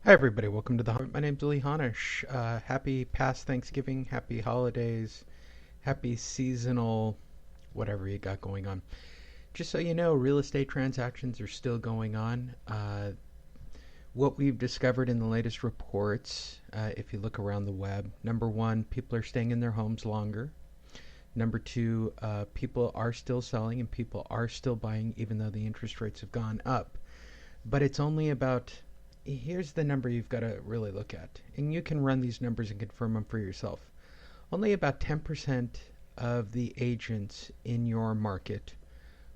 Hi everybody, welcome to the Hunt. My name's lee-honish. Happy past Thanksgiving, happy holidays, happy seasonal, whatever you got going on. Just so you know, real estate transactions are still going on. What we've discovered in the latest reports, if you look around the web, number one, people are staying in their homes longer. Number two, people are still selling and people are still buying even though the interest rates have gone up. But it's only about, here's the number you've got to really look at. And you can run these numbers and confirm them for yourself. Only about 10% of the agents in your market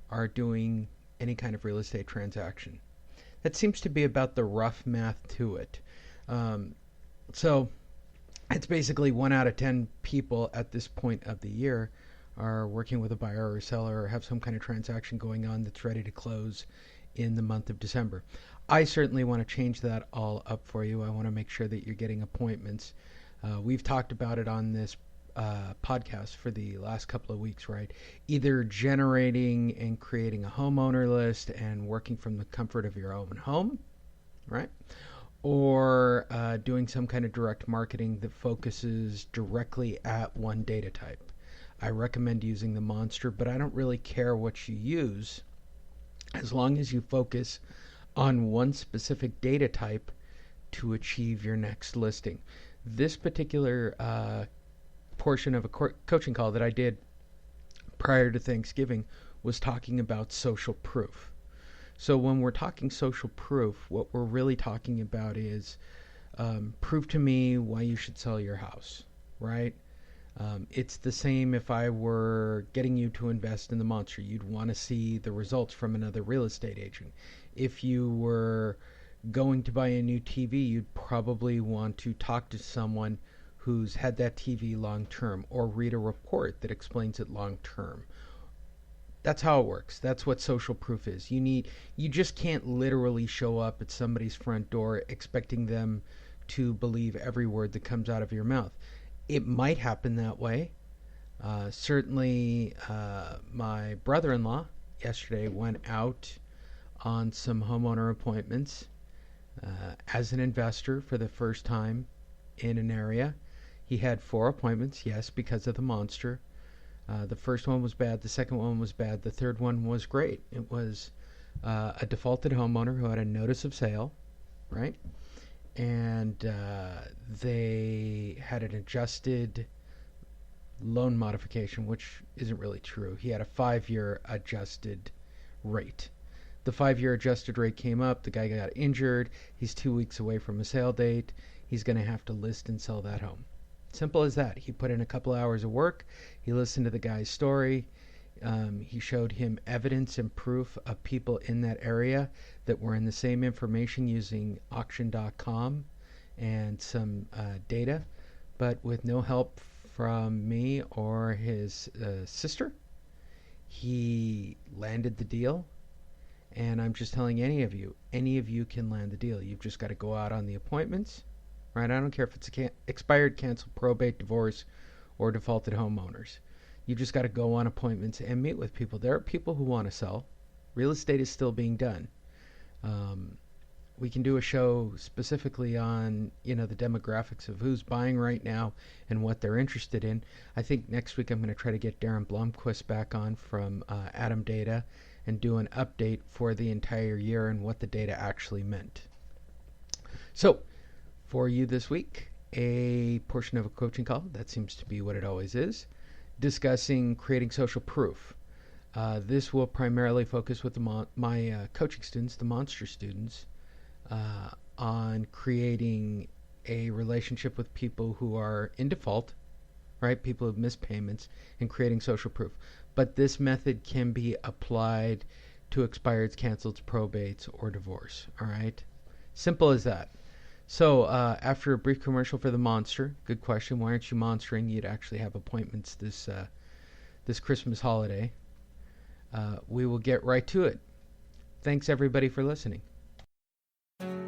are doing any kind of real estate transaction. That seems to be about the rough math to it. So it's basically 1 out of 10 people at this point of the year are working with a buyer or a seller or have some kind of transaction going on that's ready to close in the month of December. I certainly want to change that all up for you. I want to make sure that you're getting appointments. We've talked about it on this podcast for the last couple of weeks, right? Either generating and creating a homeowner list and working from the comfort of your own home, right? Or doing some kind of direct marketing that focuses directly at one data type. I recommend using the Monster, but I don't really care what you use as long as you focus on one specific data type to achieve your next listing. This particular portion of a coaching call that I did prior to Thanksgiving was talking about social proof. So when we're talking social proof, what we're really talking about is prove to me why you should sell your house, right? It's the same if I were getting you to invest in the Monster. You'd want to see the results from another real estate agent. If you were going to buy a new TV, you'd probably want to talk to someone who's had that TV long term or read a report that explains it long term. That's how it works. That's what social proof is. You just can't literally show up at somebody's front door expecting them to believe every word that comes out of your mouth. It might happen that way. Certainly, my brother-in-law yesterday went out on some homeowner appointments as an investor for the first time in an area. He had 4 appointments, yes, because of the Monster. The first one was bad, the second one was bad, the third one was great. It was a defaulted homeowner who had a notice of sale, right? And they had an adjusted loan modification, which isn't really true. He had a 5-year adjusted rate. The 5-year adjusted rate came up. The guy got injured. He's 2 weeks away from a sale date. He's going to have to list and sell that home. Simple as that. He put in a couple of hours of work. He listened to the guy's story. He showed him evidence and proof of people in that area that were in the same information using auction.com and some data, but with no help from me or his sister. He landed the deal, and I'm just telling any of you can land the deal. You've just got to go out on the appointments, right? I don't care if it's expired, canceled, probate, divorce, or defaulted homeowners. You just got to go on appointments and meet with people. There are people who want to sell. Real estate is still being done. We can do a show specifically on, the demographics of who's buying right now and what they're interested in. I think next week I'm going to try to get Darren Blomquist back on from Adam Data and do an update for the entire year and what the data actually meant. So, for you this week, a portion of a coaching call, that seems to be what it always is, discussing creating social proof. This will primarily focus with my coaching students, the Monster students, on creating a relationship with people who are in default, right? People who have missed payments, and creating social proof. But this method can be applied to expireds, cancels, probates, or divorce, all right? Simple as that. So after a brief commercial for the Monster, good question, why aren't you monstering? You'd actually have appointments this Christmas holiday. We will get right to it. Thanks everybody for listening.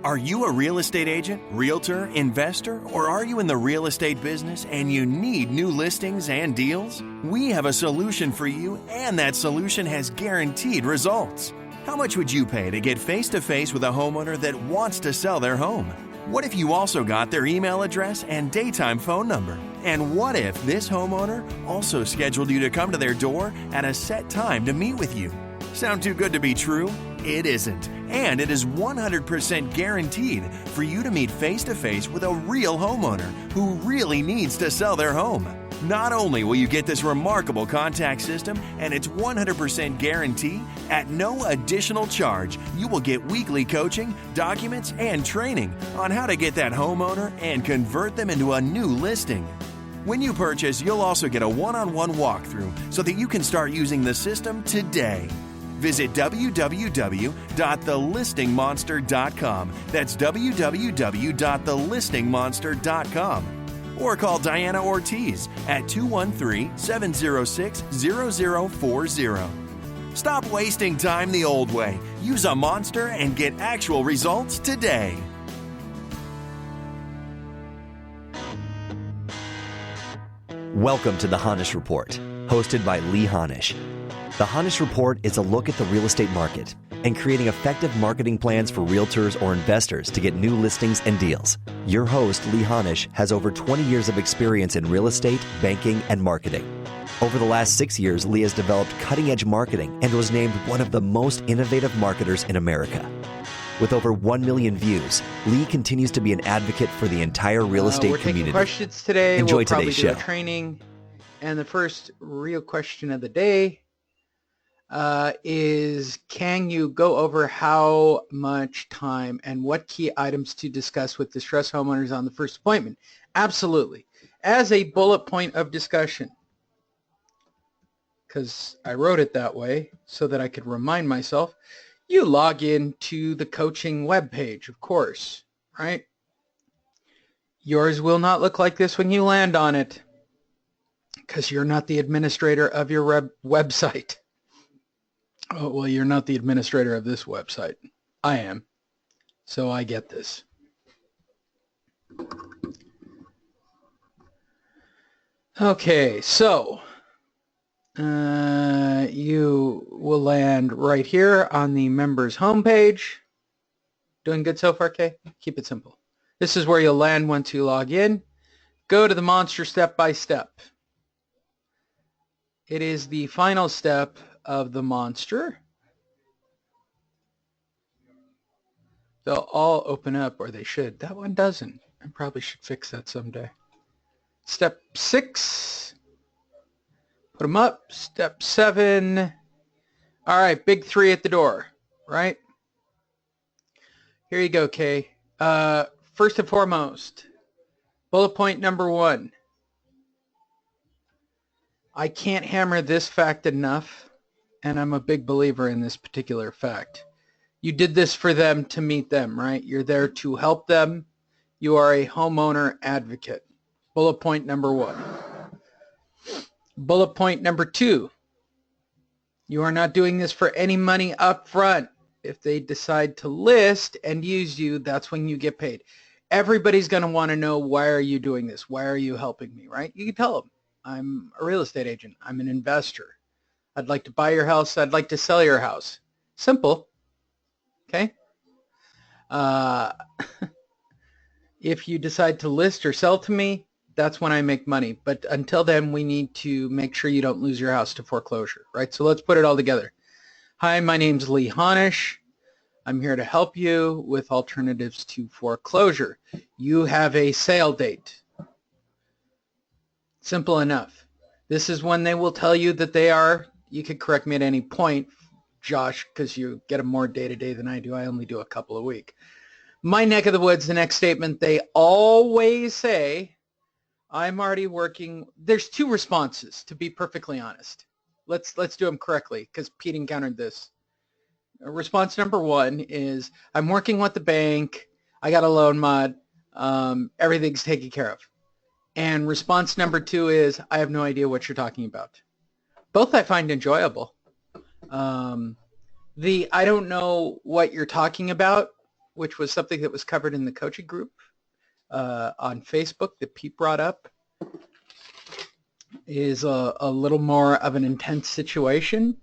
Are you a real estate agent, realtor, investor, or are you in the real estate business and you need new listings and deals? We have a solution for you, and that solution has guaranteed results. How much would you pay to get face-to-face with a homeowner that wants to sell their home? What if you also got their email address and daytime phone number? And what if this homeowner also scheduled you to come to their door at a set time to meet with you? Sound too good to be true? It isn't. And it is 100% guaranteed for you to meet face-to-face with a real homeowner who really needs to sell their home. Not only will you get this remarkable contact system and its 100% guarantee, at no additional charge, you will get weekly coaching, documents, and training on how to get that homeowner and convert them into a new listing. When you purchase, you'll also get a one-on-one walkthrough so that you can start using the system today. Visit www.thelistingmonster.com. That's www.thelistingmonster.com. Or call Diana Ortiz at 213-706-0040. Stop wasting time the old way. Use a monster and get actual results today. Welcome to the Honish-Report, hosted by Lee-Honish. The Honish-Report is a look at the real estate market and creating effective marketing plans for realtors or investors to get new listings and deals. Your host, Lee-Honish, has over 20 years of experience in real estate, banking, and marketing. Over the last 6 years, Lee has developed cutting-edge marketing and was named one of the most innovative marketers in America. With over 1 million views, Lee continues to be an advocate for the entire real estate community. We're taking questions today. Enjoy we'll today's show. Do a training. And the first real question of the day is, can you go over how much time and what key items to discuss with distressed homeowners on the first appointment? Absolutely. As a bullet point of discussion, because I wrote it that way so that I could remind myself, you log in to the coaching webpage, of course, right? Yours will not look like this when you land on it because you're not the administrator of your website. Oh, well, you're not the administrator of this website. I am. So I get this. Okay, so you will land right here on the members homepage. Doing good so far, Kay? Keep it simple. This is where you'll land once you log in. Go to the monster step by step. It is the final step of the monster. They'll all open up, or they should. That one doesn't. I probably should fix that someday. Step 6. Put them up. Step 7. All right, big 3 at the door, right? Here you go, Kay. First and foremost, bullet point number 1. I can't hammer this fact enough, and I'm a big believer in this particular fact. You did this for them to meet them, right? You're there to help them. You are a homeowner advocate. Bullet point number 1. Bullet point number 2. You are not doing this for any money up front. If they decide to list and use you, that's when you get paid. Everybody's going to want to know, why are you doing this? Why are you helping me, right? You can tell them, I'm a real estate agent. I'm an investor. I'd like to buy your house. I'd like to sell your house. Simple. Okay? If you decide to list or sell to me, that's when I make money. But until then, we need to make sure you don't lose your house to foreclosure, right? So let's put it all together. Hi, my name's Lee-Honish. I'm here to help you with alternatives to foreclosure. You have a sale date. Simple enough. This is when they will tell you that they are. You could correct me at any point, Josh, because you get them more day-to-day than I do. I only do a couple a week. My neck of the woods, the next statement, they always say, I'm already working. There's 2 responses, to be perfectly honest. Let's do them correctly, because Pete encountered this. Response number 1 is, I'm working with the bank. I got a loan mod. Everything's taken care of. And response number 2 is, I have no idea what you're talking about. Both I find enjoyable. The I don't know what you're talking about, which was something that was covered in the coaching group on Facebook that Pete brought up, is a little more of an intense situation.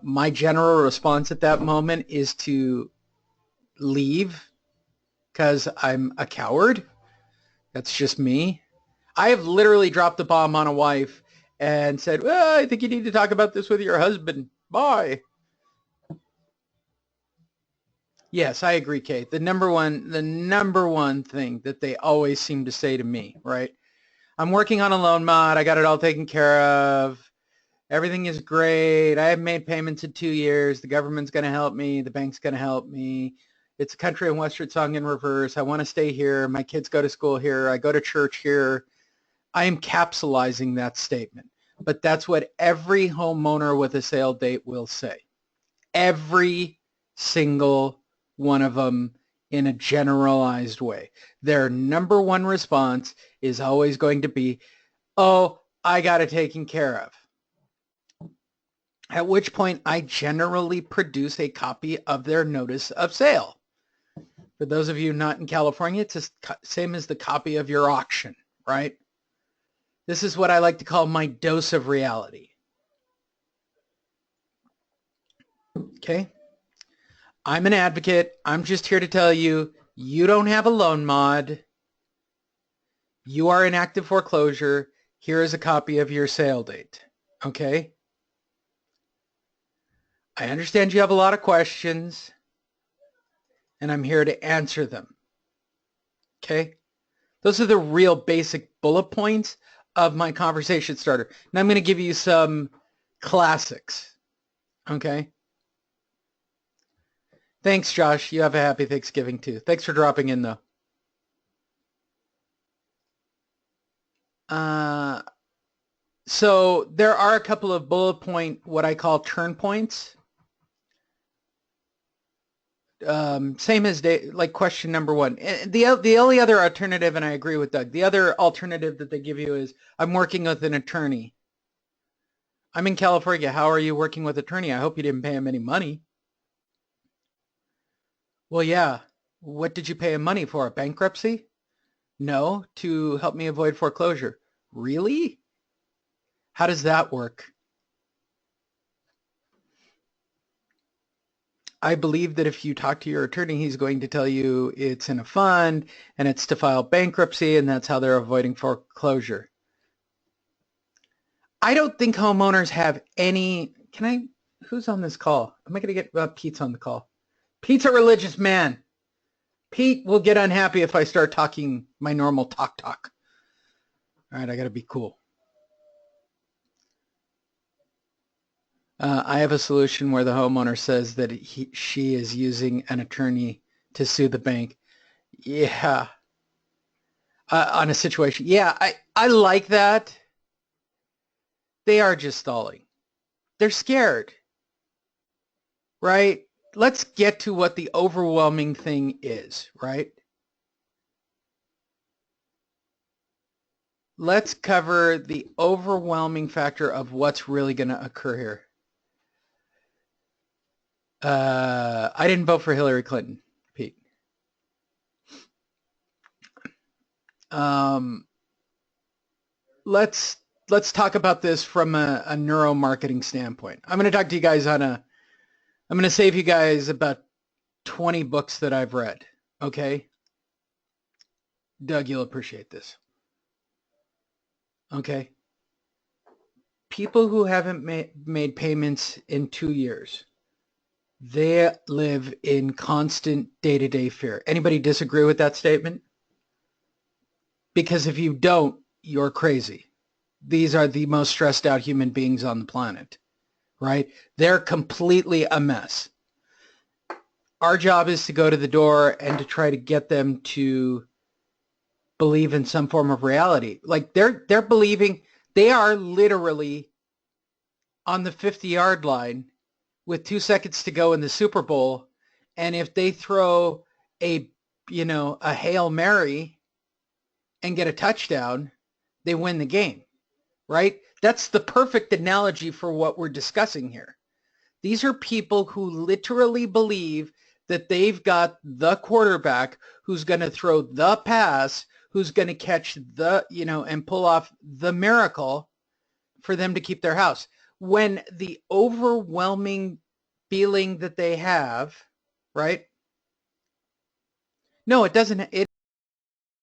My general response at that moment is to leave because I'm a coward. That's just me. I have literally dropped the bomb on a wife and said, well, I think you need to talk about this with your husband. Bye. Yes, I agree, Kate. The number one thing that they always seem to say to me, right? I'm working on a loan mod. I got it all taken care of. Everything is great. I haven't made payments in 2 years. The government's going to help me. The bank's going to help me. It's a country and western song in reverse. I want to stay here. My kids go to school here. I go to church here. I am capsulizing that statement. But that's what every homeowner with a sale date will say. Every single one of them in a generalized way. Their number one response is always going to be, oh, I got it taken care of. At which point I generally produce a copy of their notice of sale. For those of you not in California, it's the same as the copy of your auction, right? This is what I like to call my dose of reality. Okay? I'm an advocate. I'm just here to tell you, you don't have a loan mod. You are in active foreclosure. Here is a copy of your sale date. Okay? I understand you have a lot of questions, and I'm here to answer them. Okay? Those are the real basic bullet points of my conversation starter. Now I'm going to give you some classics. Okay? Thanks, Josh. You have a happy Thanksgiving, too. Thanks for dropping in, though. So there are a couple of bullet point, what I call turn points. Same as like question number one. The only other alternative, and I agree with Doug, the other alternative that they give you is, I'm working with an attorney. I'm in California. How are you working with an attorney? I hope you didn't pay him any money. Well, yeah. What did you pay him money for? A bankruptcy? No, to help me avoid foreclosure. Really? How does that work? I believe that if you talk to your attorney, he's going to tell you it's in a fund and it's to file bankruptcy, and that's how they're avoiding foreclosure. I don't think homeowners have any... Who's on this call? Am I going to get Pete's on the call? Pete's a religious man. Pete will get unhappy if I start talking my normal talk. All right, I got to be cool. I have a solution where the homeowner says that she is using an attorney to sue the bank. Yeah. On a situation. Yeah, I like that. They are just stalling. They're scared. Right? Let's get to what the overwhelming thing is, right? Let's cover the overwhelming factor of what's really going to occur here. I didn't vote for Hillary Clinton, Pete. Let's talk about this from a neuromarketing standpoint. I'm going to talk to you guys I'm going to save you guys about 20 books that I've read, okay? Doug, you'll appreciate this. Okay? People who haven't made payments in 2 years, they live in constant day-to-day fear. Anybody disagree with that statement? Because if you don't, you're crazy. These are the most stressed out human beings on the planet, right? They're completely a mess. Our job is to go to the door and to try to get them to believe in some form of reality. Like they're believing, they are literally on the 50-yard line with 2 seconds to go in the Super Bowl, and if they throw a Hail Mary and get a touchdown, they win the game, right? That's the perfect analogy for what we're discussing here. These are people who literally believe that they've got the quarterback who's going to throw the pass, who's going to catch the, and pull off the miracle for them to keep their house. When the overwhelming feeling that they have, right? No, it doesn't. It